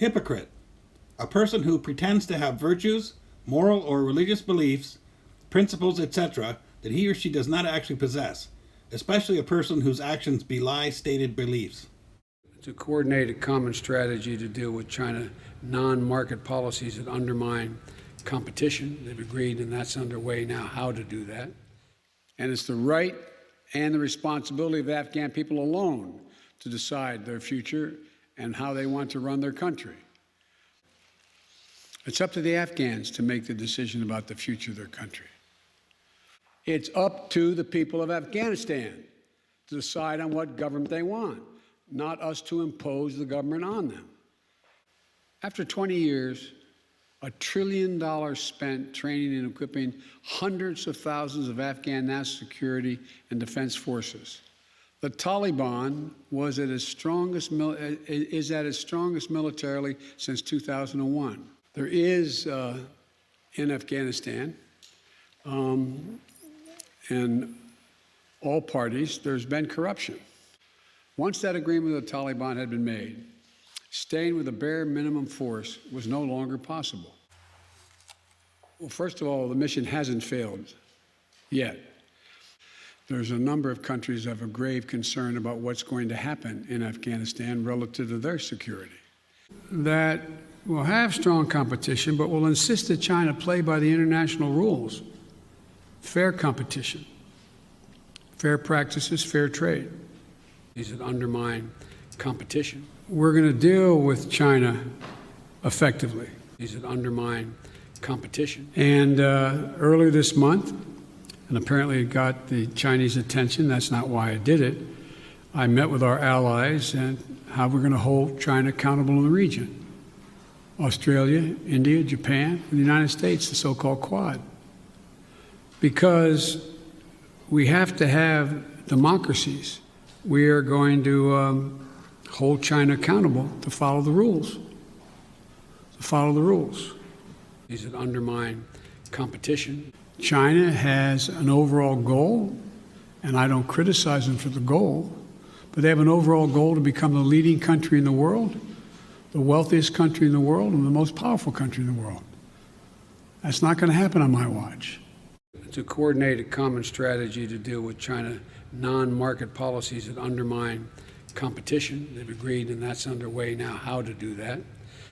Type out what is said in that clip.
Hypocrite, a person who pretends to have virtues, moral or religious beliefs, principles, etc., that he or she does not actually possess, especially a person whose actions belie stated beliefs. To coordinate a common strategy to deal with China non-market policies that undermine competition. They've agreed, and that's underway now, how to do that. And it's the right and the responsibility of the Afghan people alone to decide their future and how they want to run their country. It's up to the Afghans to make the decision about the future of their country. It's up to the people of Afghanistan to decide on what government they want, not us to impose the government on them. After 20 years, $1 trillion spent training and equipping hundreds of thousands of Afghan national security and defense forces. The Taliban is at its strongest militarily since 2001. There is, in Afghanistan, in all parties, there's been corruption. Once that agreement with the Taliban had been made, staying with a bare minimum force was no longer possible. Well, first of all, the mission hasn't failed yet. There's a number of countries that have a grave concern about what's going to happen in Afghanistan relative to their security. That will have strong competition, but will insist that China play by the international rules. Fair competition, fair practices, fair trade. These that undermine competition. We're going to deal with China effectively. These that undermine competition. And earlier this month, and apparently it got the Chinese attention, that's not why I did it, I met with our allies and how we're going to hold China accountable in the region. Australia, India, Japan, and the United States, the so-called Quad. Because we have to have democracies. We are going to hold China accountable to follow the rules. To follow the rules. These that undermine competition. China has an overall goal, and I don't criticize them for the goal, but they have an overall goal to become the leading country in the world, the wealthiest country in the world, and the most powerful country in the world. That's not going to happen on my watch. To coordinate a common strategy to deal with China non-market policies that undermine competition. They've agreed, and that's underway now, how to do that.